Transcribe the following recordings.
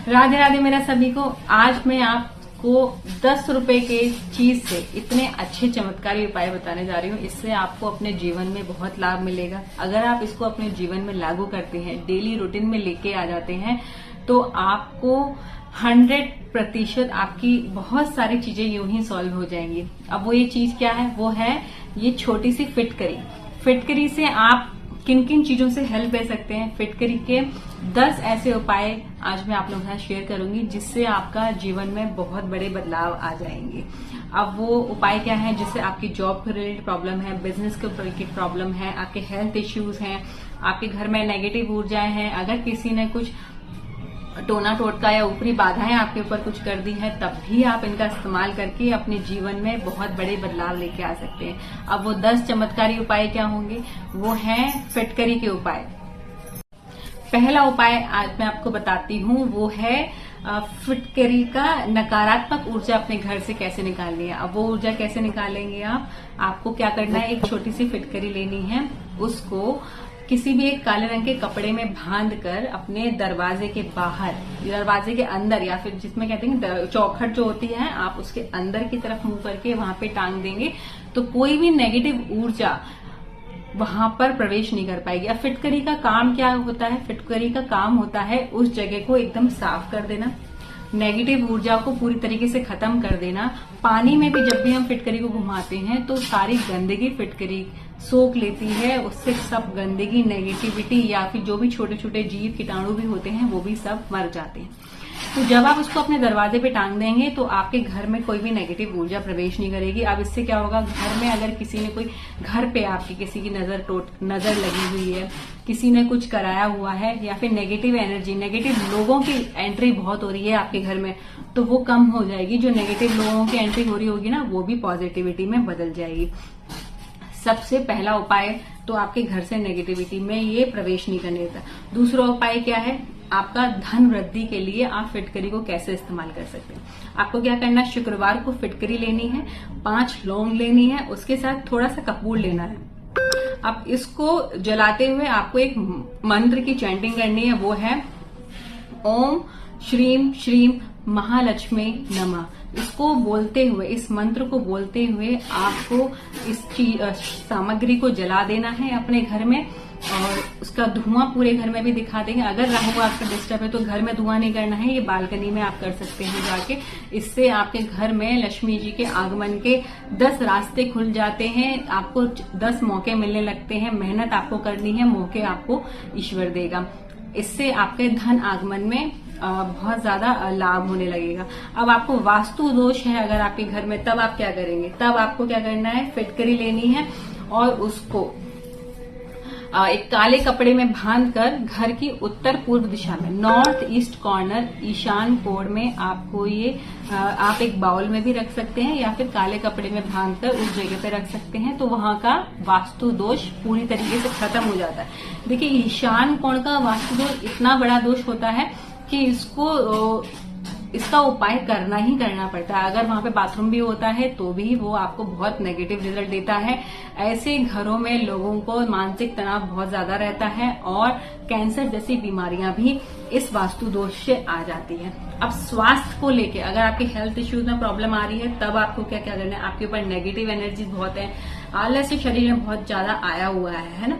राधे राधे मेरा सभी को। आज मैं आपको 10 रुपए के चीज से इतने अच्छे चमत्कारी उपाय बताने जा रही हूँ। इससे आपको अपने जीवन में बहुत लाभ मिलेगा। अगर आप इसको अपने जीवन में लागू करते हैं, डेली रूटीन में लेके आ जाते हैं, तो आपको 100% आपकी बहुत सारी चीजें यूं ही सॉल्व हो जाएंगी। अब वो ये चीज क्या है? वो है ये छोटी सी फिटकरी। फिटकरी से आप किन किन चीजों से हेल्प ले सकते हैं? फिटकरी के 10 ऐसे उपाय आज मैं आप लोगों के साथ शेयर करूंगी, जिससे आपका जीवन में बहुत बड़े बदलाव आ जाएंगे। अब वो उपाय क्या है? जिससे आपकी जॉब के रिलेटेड प्रॉब्लम है, बिजनेस के रिलेटेड प्रॉब्लम है, आपके हेल्थ इश्यूज हैं, आपके घर में नेगेटिव ऊर्जाएं हैं, अगर किसी ने कुछ टोना टोटका या ऊपरी बाधाएं आपके ऊपर कुछ कर दी है, तब भी आप इनका इस्तेमाल करके अपने जीवन में बहुत बड़े बदलाव लेके आ सकते हैं। अब वो 10 चमत्कारी उपाय क्या होंगे? वो हैं फिटकरी के उपाय। पहला उपाय आज मैं आपको बताती हूँ, वो है फिटकरी का नकारात्मक ऊर्जा अपने घर से कैसे निकालनी है। अब वो ऊर्जा कैसे निकालेंगे आपको क्या करना है? एक छोटी सी फिटकरी लेनी है, उसको किसी भी एक काले रंग के कपड़े में बांध कर अपने दरवाजे के बाहर, दरवाजे के अंदर, या फिर जिसमें कहते हैं चौखट जो होती है, आप उसके अंदर की तरफ मुंह करके वहां पे टांग देंगे, तो कोई भी नेगेटिव ऊर्जा वहां पर प्रवेश नहीं कर पाएगी। अब फिटकरी का काम क्या होता है? फिटकरी का काम होता है उस जगह को एकदम साफ कर देना, नेगेटिव ऊर्जा को पूरी तरीके से खत्म कर देना। पानी में भी जब भी हम फिटकरी को घुमाते हैं तो सारी गंदगी फिटकरी सोख लेती है, उससे सब गंदगी, नेगेटिविटी या फिर जो भी छोटे छोटे जीव कीटाणु भी होते हैं वो भी सब मर जाते हैं। तो जब आप उसको अपने दरवाजे पे टांग देंगे तो आपके घर में कोई भी नेगेटिव ऊर्जा प्रवेश नहीं करेगी। अब इससे क्या होगा? घर में अगर किसी ने कोई घर पे आपकी किसी की नजर लगी हुई है, किसी ने कुछ कराया हुआ है, या फिर नेगेटिव एनर्जी, नेगेटिव लोगों की एंट्री बहुत हो रही है आपके घर में, तो वो कम हो जाएगी। जो नेगेटिव लोगों की एंट्री हो रही होगी ना, वो भी पॉजिटिविटी में बदल जाएगी। सबसे पहला उपाय तो आपके घर से नेगेटिविटी में ये प्रवेश नहीं करने देता। दूसरा उपाय क्या है? आपका धन वृद्धि के लिए आप फिटकरी को कैसे इस्तेमाल कर सकते हैं। आपको क्या करना है? शुक्रवार को फिटकरी लेनी है, 5 लौंग लेनी है, उसके साथ थोड़ा सा कपूर लेना है। अब इसको जलाते हुए आपको एक मंत्र की चैंटिंग करनी है, वो है ओम श्रीम श्रीम महालक्ष्मी नमः। इसको बोलते हुए, इस मंत्र को बोलते हुए आपको इस सामग्री को जला देना है अपने घर में, और उसका धुआं पूरे घर में भी दिखा देंगे। अगर राहु आपका डिस्टर्ब है तो घर में धुआं नहीं करना है, ये बालकनी में आप कर सकते हैं जाके। इससे आपके घर में लक्ष्मी जी के आगमन के 10 रास्ते खुल जाते हैं, आपको 10 मौके मिलने लगते हैं। मेहनत आपको करनी है, मौके आपको ईश्वर देगा। इससे आपके धन आगमन में बहुत ज्यादा लाभ होने लगेगा। अब आपको वास्तु दोष है अगर आपके घर में, तब आप क्या करेंगे? तब आपको क्या करना है? फिटकरी लेनी है और उसको एक काले कपड़े में बांधकर घर की उत्तर पूर्व दिशा में, नॉर्थ ईस्ट कॉर्नर, ईशान कोण में आपको ये आप एक बाउल में भी रख सकते हैं, या फिर काले कपड़े में बांधकर उस जगह पे रख सकते हैं, तो वहां का वास्तु दोष पूरी तरीके से खत्म हो जाता है। देखिए, ईशान कोण का वास्तु दोष इतना बड़ा दोष होता है कि इसका उपाय करना ही करना पड़ता है। अगर वहां पे बाथरूम भी होता है तो भी वो आपको बहुत नेगेटिव रिजल्ट देता है। ऐसे घरों में लोगों को मानसिक तनाव बहुत ज्यादा रहता है, और कैंसर जैसी बीमारियां भी इस वास्तु दोष से आ जाती है। अब स्वास्थ्य को लेके अगर आपके हेल्थ इश्यूज में प्रॉब्लम आ रही है, तब आपको क्या क्या करना है? आपके ऊपर नेगेटिव एनर्जी बहुत है, आलस्य शरीर में बहुत ज्यादा आया हुआ है ना,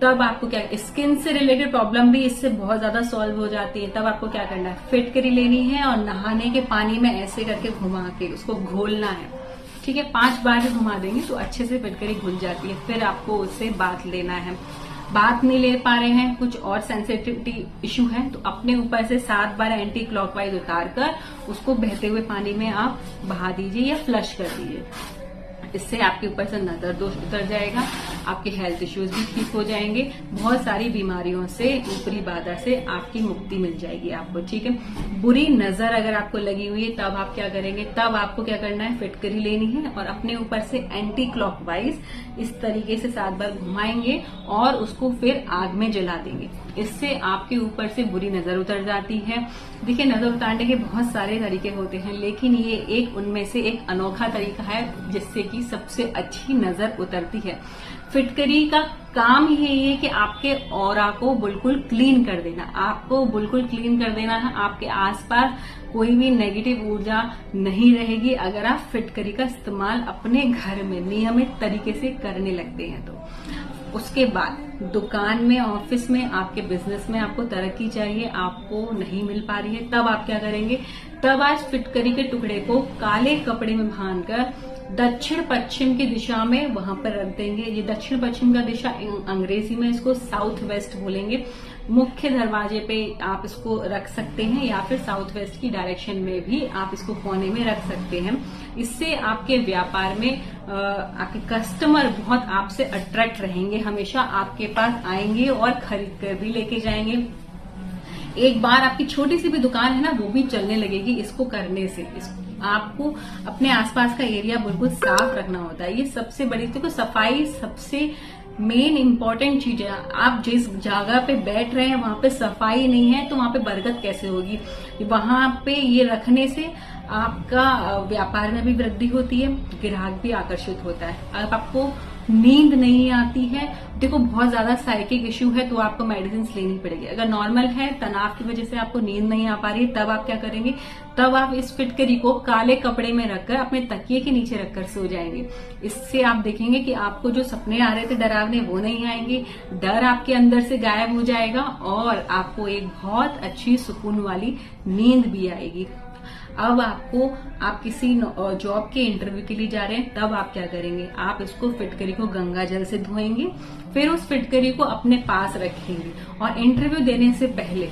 तब आपको क्या, स्किन से रिलेटेड प्रॉब्लम भी इससे बहुत ज्यादा सॉल्व हो जाती है। तब आपको क्या करना है? फिटकरी लेनी है और नहाने के पानी में ऐसे करके घुमा के उसको घोलना है। ठीक है, 5 बार घुमा देंगे तो अच्छे से फिटकरी घुल जाती है। फिर आपको उससे बात लेना है। बात नहीं ले पा रहे हैं, कुछ और सेंसिटिविटी इश्यू है, तो अपने ऊपर से 7 बार एंटी क्लॉकवाइज उतार कर उसको बहते हुए पानी में आप बहा दीजिए या फ्लश कर दीजिए। इससे आपके ऊपर से नजर दोष उतर जाएगा, आपके हेल्थ इश्यूज भी ठीक हो जाएंगे, बहुत सारी बीमारियों से, ऊपरी बाधा से आपकी मुक्ति मिल जाएगी आपको। ठीक है, बुरी नजर अगर आपको लगी हुई है, तब आप क्या करेंगे? तब आपको क्या करना है? फिटकरी लेनी है और अपने ऊपर से एंटी क्लॉकवाइज इस तरीके से 7 बार घुमाएंगे और उसको फिर आग में जला देंगे। इससे आपके ऊपर से बुरी नजर उतर जाती है। देखिए, नजर उतारने के बहुत सारे तरीके होते हैं, लेकिन ये एक उनमें से एक अनोखा तरीका है जिससे कि सबसे अच्छी नजर उतरती है। फिटकरी का काम ही यही है कि आपके ऑरा को बिल्कुल क्लीन कर देना, आपको बिल्कुल क्लीन कर देना है। आपके आसपास कोई भी नेगेटिव ऊर्जा नहीं रहेगी अगर आप फिटकरी का इस्तेमाल अपने घर में नियमित तरीके से करने लगते हैं तो। उसके बाद दुकान में, ऑफिस में, आपके बिजनेस में आपको तरक्की चाहिए, आपको नहीं मिल पा रही है, तब आप क्या करेंगे? तब आज फिटकरी के टुकड़े को काले कपड़े में बांधकर दक्षिण पश्चिम की दिशा में वहां पर रख देंगे। ये दक्षिण पश्चिम का दिशा अंग्रेजी में इसको साउथ वेस्ट बोलेंगे। मुख्य दरवाजे पे आप इसको रख सकते हैं या फिर साउथ वेस्ट की डायरेक्शन में भी आप इसको कोने में रख सकते हैं। इससे आपके व्यापार में आपके कस्टमर बहुत आपसे अट्रैक्ट रहेंगे, हमेशा आपके पास आएंगे और खरीद कर भी लेके जाएंगे। एक बार आपकी छोटी सी भी दुकान है ना, वो भी चलने लगेगी इसको करने से। आपको अपने आसपास का एरिया बिल्कुल साफ रखना होता है। ये सबसे बड़ी, देखो सफाई सबसे मेन इंपॉर्टेंट चीज है। आप जिस जगह पे बैठ रहे हैं वहां पे सफाई नहीं है तो वहां पे बरकत कैसे होगी? वहां पे ये रखने से आपका व्यापार में भी वृद्धि होती है, ग्राहक भी आकर्षित होता है। अब आपको नींद नहीं आती है, देखो बहुत ज्यादा साइकिक इश्यू है तो आपको मेडिसिन लेनी पड़ेगी। अगर नॉर्मल है, तनाव की वजह से आपको नींद नहीं आ पा रही है, तब आप क्या करेंगे? तब आप इस फिटकरी को काले कपड़े में रखकर अपने तकिए के नीचे रखकर सो जाएंगे। इससे आप देखेंगे कि आपको जो सपने आ रहे थे डरावने, वो नहीं आएंगे, डर आपके अंदर से गायब हो जाएगा और आपको एक बहुत अच्छी सुकून वाली नींद भी आएगी। अब आपको, आप किसी जॉब के इंटरव्यू के लिए जा रहे हैं, तब आप क्या करेंगे? आप इसको फिटकरी को गंगा जल से धोएंगे, फिर उस फिटकरी को अपने पास रखेंगे और इंटरव्यू देने से पहले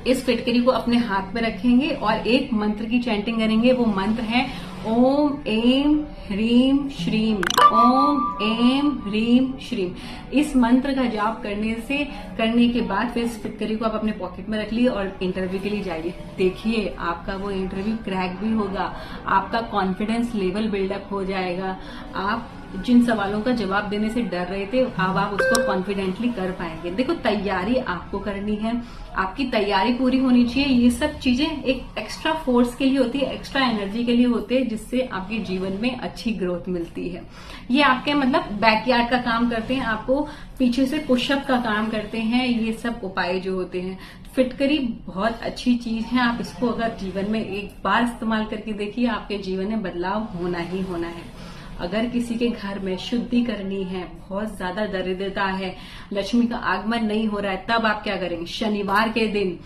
इस फिटकरी को अपने हाथ में रखेंगे और एक मंत्र की चैंटिंग करेंगे। वो मंत्र है ओम एम ह्रीम श्रीम, ओम एम ह्रीम श्रीम। इस मंत्र का जाप करने के बाद फिर इस फिटकरी को आप अपने पॉकेट में रख लिए और इंटरव्यू के लिए जाइए। देखिए आपका वो इंटरव्यू क्रैक भी होगा, आपका कॉन्फिडेंस लेवल बिल्डअप हो जाएगा। आप जिन सवालों का जवाब देने से डर रहे थे, अब आप उसको कॉन्फिडेंटली कर पाएंगे। देखो तैयारी आपको करनी है, आपकी तैयारी पूरी होनी चाहिए। ये सब चीजें एक एक्स्ट्रा फोर्स के लिए होती है, एक्स्ट्रा एनर्जी के लिए होते हैं, जिससे आपके जीवन में अच्छी ग्रोथ मिलती है। ये आपके मतलब बैकयार्ड का काम करते हैं, आपको पीछे से पुशअप का काम करते हैं। ये सब उपाय जो होते हैं, फिटकरी बहुत अच्छी चीज है। आप इसको अगर जीवन में एक बार इस्तेमाल करके देखिए, आपके जीवन में बदलाव होना ही होना है। अगर किसी के घर में शुद्धि करनी है, बहुत ज्यादा दरिद्रता है, लक्ष्मी का आगमन नहीं हो रहा है, तब आप क्या करेंगे? शनिवार के दिन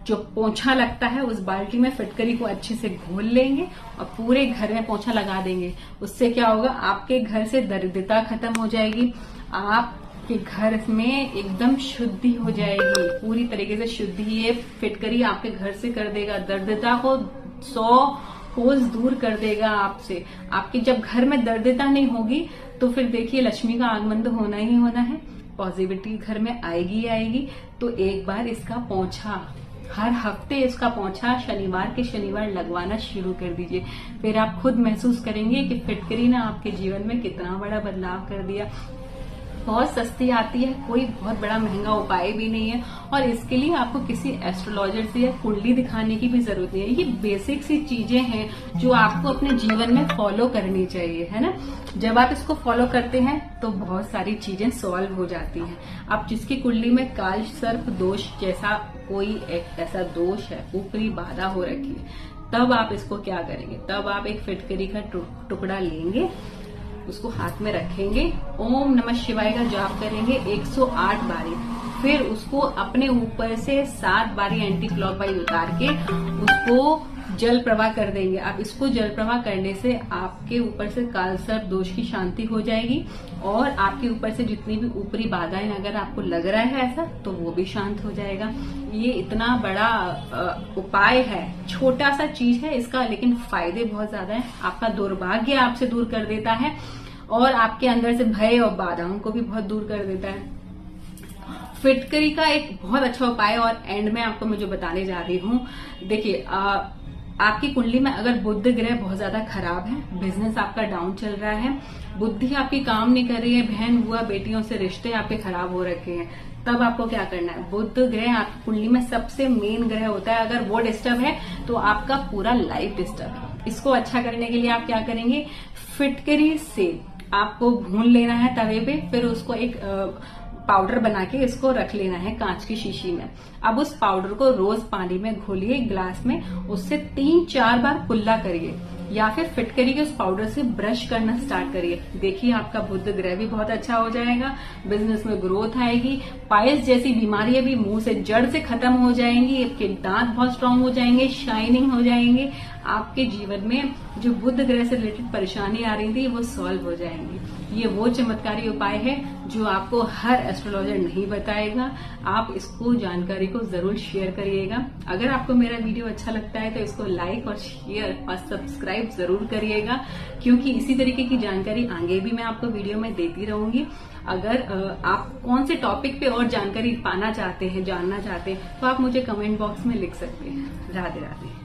जो पोंछा लगता है उस बाल्टी में फिटकरी को अच्छे से घोल लेंगे और पूरे घर में पोंछा लगा देंगे। उससे क्या होगा? आपके घर से दरिद्रता खत्म हो जाएगी, आपके घर में एकदम शुद्धि हो जाएगी, पूरी तरीके से शुद्धि। ये फिटकरी आपके घर से कर देगा, दरिद्रता को 100 कोस दूर कर देगा आपसे। आपके जब घर में दरिद्रता नहीं होगी तो फिर देखिए लक्ष्मी का आगमन तो होना ही होना है, पॉजिटिविटी घर में आएगी ही आएगी। तो एक बार इसका पोंछा, हर हफ्ते इसका पोंछा शनिवार के शनिवार लगवाना शुरू कर दीजिए। फिर आप खुद महसूस करेंगे कि फिटकरी ने आपके जीवन में कितना बड़ा बदलाव कर दिया। बहुत सस्ती आती है, कोई बहुत बड़ा महंगा उपाय भी नहीं है और इसके लिए आपको किसी एस्ट्रोलॉजर से या कुंडली दिखाने की भी जरूरत नहीं है। ये बेसिक सी चीजें हैं जो आपको अपने जीवन में फॉलो करनी चाहिए, है ना। जब आप इसको फॉलो करते हैं तो बहुत सारी चीजें सॉल्व हो जाती हैं। आप जिसकी कुंडली में काल सर्प दोष जैसा कोई एक ऐसा दोष है, ऊपरी बाधा हो रखी है, तब आप इसको क्या करेंगे? तब आप एक फिटकरी का टुकड़ा लेंगे, उसको हाथ में रखेंगे, ओम नमः शिवाय का जाप करेंगे 108 बारी, फिर उसको अपने ऊपर से 7 बारी एंटी क्लॉकवाइज उतार के उसको जल प्रवाह कर देंगे। अब इसको जल प्रवाह करने से आपके ऊपर से काल सर्प दोष की शांति हो जाएगी और आपके ऊपर से जितनी भी ऊपरी बाधाएं अगर आपको लग रहा है ऐसा, तो वो भी शांत हो जाएगा। ये इतना बड़ा उपाय है, छोटा सा चीज है इसका, लेकिन फायदे बहुत ज्यादा है। आपका दुर्भाग्य आपसे दूर कर देता है और आपके अंदर से भय और बाधाओं को भी बहुत दूर कर देता है। फिटकरी का एक बहुत अच्छा उपाय और एंड में आपको मैं जो बताने जा रही हूँ, देखिए आपकी कुंडली में अगर बुध ग्रह बहुत ज्यादा खराब है, बिजनेस आपका डाउन चल रहा है, बुद्धि आपकी काम नहीं कर रही है, बहन बुआ बेटियों से रिश्ते आपके खराब हो रखे हैं, तब आपको क्या करना है? बुध ग्रह आपकी कुंडली में सबसे मेन ग्रह होता है, अगर वो डिस्टर्ब है तो आपका पूरा लाइफ डिस्टर्ब है। इसको अच्छा करने के लिए आप क्या करेंगे? फिटकरी से आपको भून लेना है तवे पे, फिर उसको एक पाउडर बना के इसको रख लेना है कांच की शीशी में। अब उस पाउडर को रोज पानी में घोलिए गिलास में, उससे 3-4 बार कुल्ला करिए या फिर फिटकरी के उस पाउडर से ब्रश करना स्टार्ट करिए। देखिए आपका बुध ग्रह भी बहुत अच्छा हो जाएगा, बिजनेस में ग्रोथ आएगी, पाइल्स जैसी बीमारियां भी मुंह से जड़ से खत्म हो जाएंगी, आपके दांत बहुत स्ट्रांग हो जाएंगे, शाइनिंग हो जाएंगे, आपके जीवन में जो बुध ग्रह से रिलेटेड परेशानी आ रही थी वो सॉल्व हो जाएंगी। ये वो चमत्कारी उपाय है जो आपको हर एस्ट्रोलॉजर नहीं बताएगा। आप इसको जानकारी को जरूर शेयर करिएगा। अगर आपको मेरा वीडियो अच्छा लगता है तो इसको लाइक और शेयर और सब्सक्राइब जरूर करिएगा, क्योंकि इसी तरीके की जानकारी आगे भी मैं आपको वीडियो में देती रहूंगी। अगर आप कौन से टॉपिक पे और जानकारी पाना चाहते हैं, जानना चाहते हैं, तो आप मुझे कमेंट बॉक्स में लिख सकते हैं। राधे राधे।